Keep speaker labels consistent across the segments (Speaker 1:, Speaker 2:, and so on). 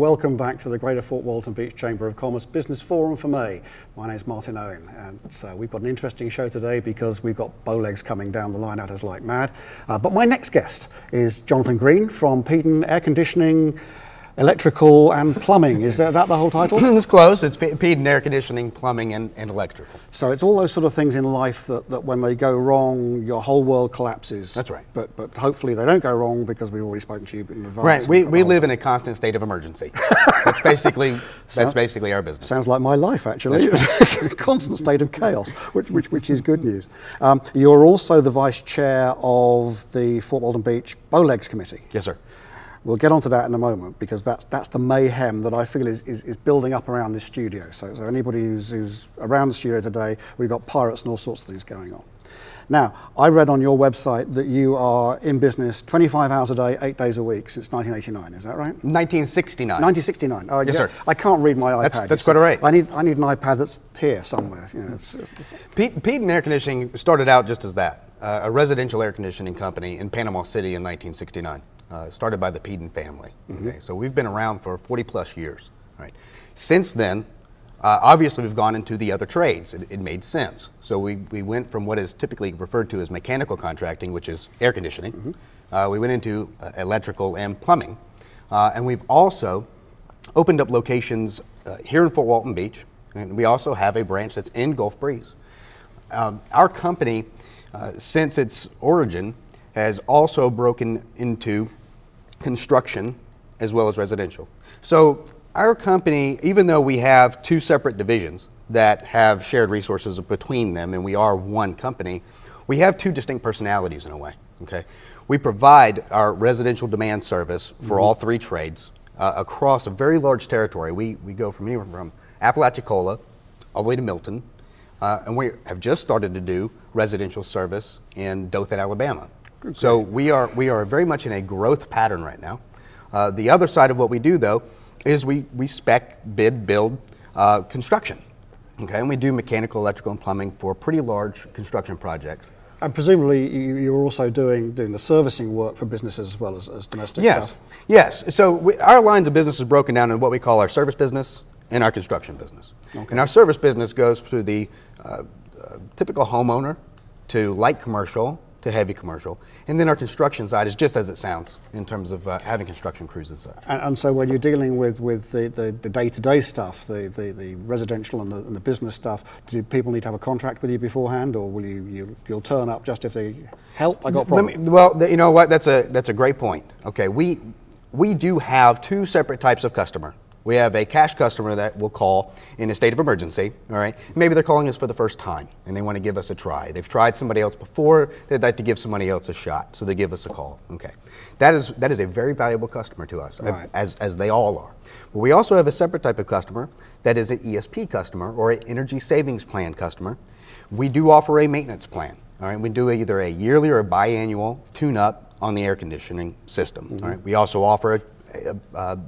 Speaker 1: welcome back to the Greater Fort Walton Beach Chamber of Commerce Business Forum for May. My name's Martin Owen, and we've got an interesting show today because we've got Bowlegs coming down the line at us like mad. But my next guest is Jonathan Green from Peaden Air Conditioning, Electrical and Plumbing. Is that the whole title?
Speaker 2: It's close. It's Peaden Air Conditioning, Plumbing and Electrical.
Speaker 1: So it's all those sort of things in life that when they go wrong, your whole world collapses.
Speaker 2: That's right.
Speaker 1: But hopefully they don't go wrong because we've already spoken to you in advance.
Speaker 2: Right. We live in a constant state of emergency. That's basically our business.
Speaker 1: Sounds like my life, actually. It's a constant state of chaos, which is good news. You're also the vice chair of the Fort Walton Beach Bowlegs Committee.
Speaker 2: Yes, sir.
Speaker 1: We'll get onto that in a moment because that's the mayhem that I feel is building up around this studio. So anybody who's around the studio today, we've got pirates and all sorts of things going on. Now, I read on your website that you are in business 25 hours a day, 8 days a week since 1989. Is that right?
Speaker 2: 1969.
Speaker 1: 1969. Oh,
Speaker 2: yes,
Speaker 1: yeah.
Speaker 2: sir.
Speaker 1: I can't read my iPad.
Speaker 2: That's quite all right.
Speaker 1: I need an iPad that's here somewhere. You know,
Speaker 2: Peaden Air Conditioning started out just as that, a residential air conditioning company in Panama City in 1969. Started by the Peaden family. Okay, so we've been around for 40 plus years. Right. Since then, obviously we've gone into the other trades. It made sense. So we went from what is typically referred to as mechanical contracting, which is air conditioning. We went into electrical and plumbing. And we've also opened up locations here in Fort Walton Beach. And we also have a branch that's in Gulf Breeze. Our company, since its origin, has also broken into construction as well as residential. So our company, even though we have two separate divisions that have shared resources between them and we are one company, we have two distinct personalities in a way. Okay, we provide our residential demand service for all three trades across a very large territory. We go from anywhere from Apalachicola all the way to Milton, and we have just started to do residential service in Dothan, Alabama. So we are very much in a growth pattern right now. The other side of what we do, though, is we spec, bid, build construction. Okay, and we do mechanical, electrical, and plumbing for pretty large construction projects.
Speaker 1: And presumably you're also doing the servicing work for businesses as well as domestic stuff.
Speaker 2: Yes. So our lines of business is broken down in what we call our service business and our construction business. Okay. And our service business goes through the typical homeowner to light commercial to heavy commercial. And then our construction side is just as it sounds in terms of having construction crews and such.
Speaker 1: And so when you're dealing with the day-to-day stuff, the residential and the business stuff, do people need to have a contract with you beforehand, or will you'll turn up just if they help? I got a problem.
Speaker 2: Well, you know what, that's a great point. Okay, we do have two separate types of customer. We have a cash customer that will call in a state of emergency, all right? Maybe they're calling us for the first time and they want to give us a try. They've tried somebody else before, they'd like to give somebody else a shot, so they give us a call, okay? That is a very valuable customer to us, right, as they all are. But we also have a separate type of customer that is an ESP customer or an energy savings plan customer. We do offer a maintenance plan, all right? We do either a yearly or a biannual tune-up on the air conditioning system, all right? We also offer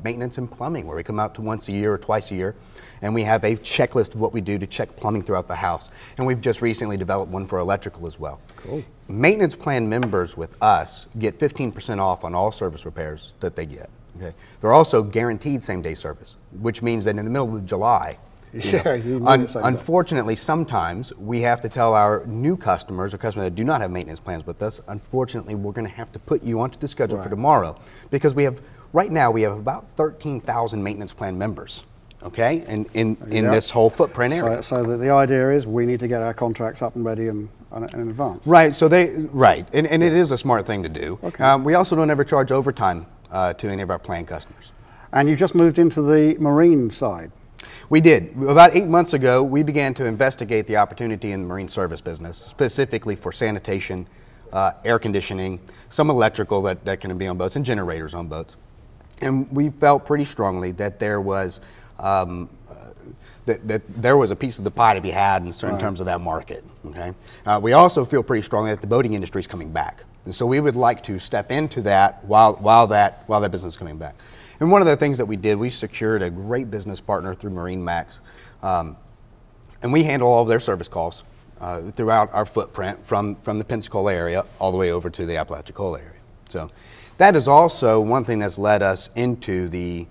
Speaker 2: maintenance and plumbing, where we come out to once a year or twice a year, and we have a checklist of what we do to check plumbing throughout the house. And we've just recently developed one for electrical as well. Cool. Maintenance plan members with us get 15% off on all service repairs that they get. Okay, they're also guaranteed same-day service, which means that in the middle of July, unfortunately, sometimes we have to tell our new customers or customers that do not have maintenance plans with us, unfortunately, we're going to have to put you onto the schedule for tomorrow, because right now we have about 13,000 maintenance plan members, okay, in this whole footprint area.
Speaker 1: So the idea is we need to get our contracts up and ready in advance.
Speaker 2: Right, and it is a smart thing to do. Okay. We also don't ever charge overtime to any of our plan customers. And
Speaker 1: you've just moved into the marine side.
Speaker 2: We did. About 8 months ago, we began to investigate the opportunity in the marine service business, specifically for sanitation, air conditioning, some electrical that can be on boats, and generators on boats. And we felt pretty strongly that there was a piece of the pie to be had in terms of that market. Okay. We also feel pretty strongly that the boating industry is coming back, and so we would like to step into that while that business is coming back. And one of the things that we did, we secured a great business partner through Marine Max, and we handle all of their service calls throughout our footprint from the Pensacola area all the way over to the Apalachicola area. So that is also one thing that's led us into the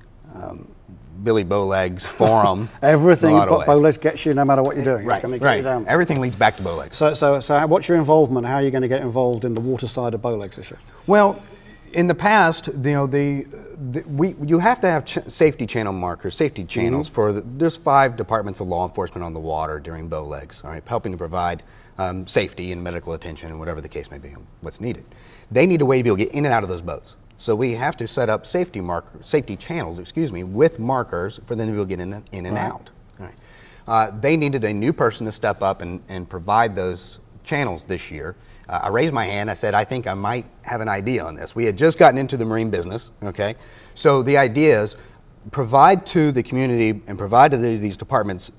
Speaker 2: Billy Bowlegs, Forum.
Speaker 1: Everything Bowlegs gets you no matter what you're doing.
Speaker 2: Right,
Speaker 1: it's going to get you down.
Speaker 2: Everything leads back to Bowlegs.
Speaker 1: So what's your involvement? How are you going to get involved in the water side of Bowlegs this year?
Speaker 2: Well, in the past, you have to have safety channel markers, safety channels for there's 5 departments of law enforcement on the water during Bowlegs, all right, helping to provide safety and medical attention and whatever the case may be, what's needed. They need a way to be able to get in and out of those boats. So we have to set up safety channels, with markers for them to be able to get in and out. All right. They needed a new person to step up and provide those channels this year. I raised my hand. I said, I think I might have an idea on this. We had just gotten into the marine business, okay? So the idea is provide to the community and provide to these departments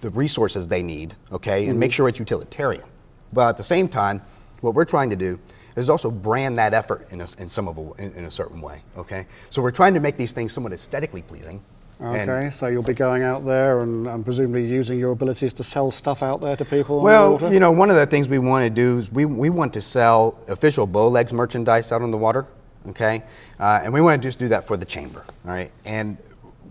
Speaker 2: the resources they need, okay, and make sure it's utilitarian. But at the same time, what we're trying to do is also brand that effort in a certain way, okay? So we're trying to make these things somewhat aesthetically pleasing.
Speaker 1: Okay, so you'll be going out there and presumably using your abilities to sell stuff out there to people on the
Speaker 2: well,
Speaker 1: water?
Speaker 2: you know, one of the things we want to do is we want to sell official Bowlegs merchandise out on the water, okay? And we want to just do that for the chamber, all right? And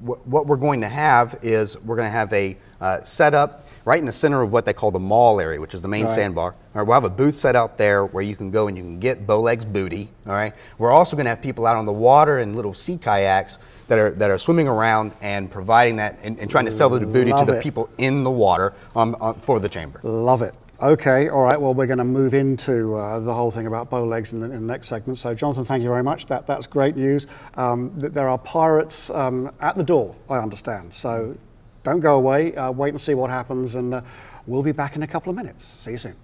Speaker 2: what we're going to have is we're going to have a setup right in the center of what they call the mall area, which is the main sandbar. All right, we'll have a booth set out there where you can go and you can get Bowlegs booty. All right, we're also going to have people out on the water in little sea kayaks that are swimming around and providing that and trying to sell the booty to the people in the water for the chamber.
Speaker 1: Love it. Okay, all right, well, we're going to move into the whole thing about Bowlegs in the next segment. So, Jonathan, thank you very much. That's great news. There are pirates at the door, I understand. So don't go away. Wait and see what happens, and we'll be back in a couple of minutes. See you soon.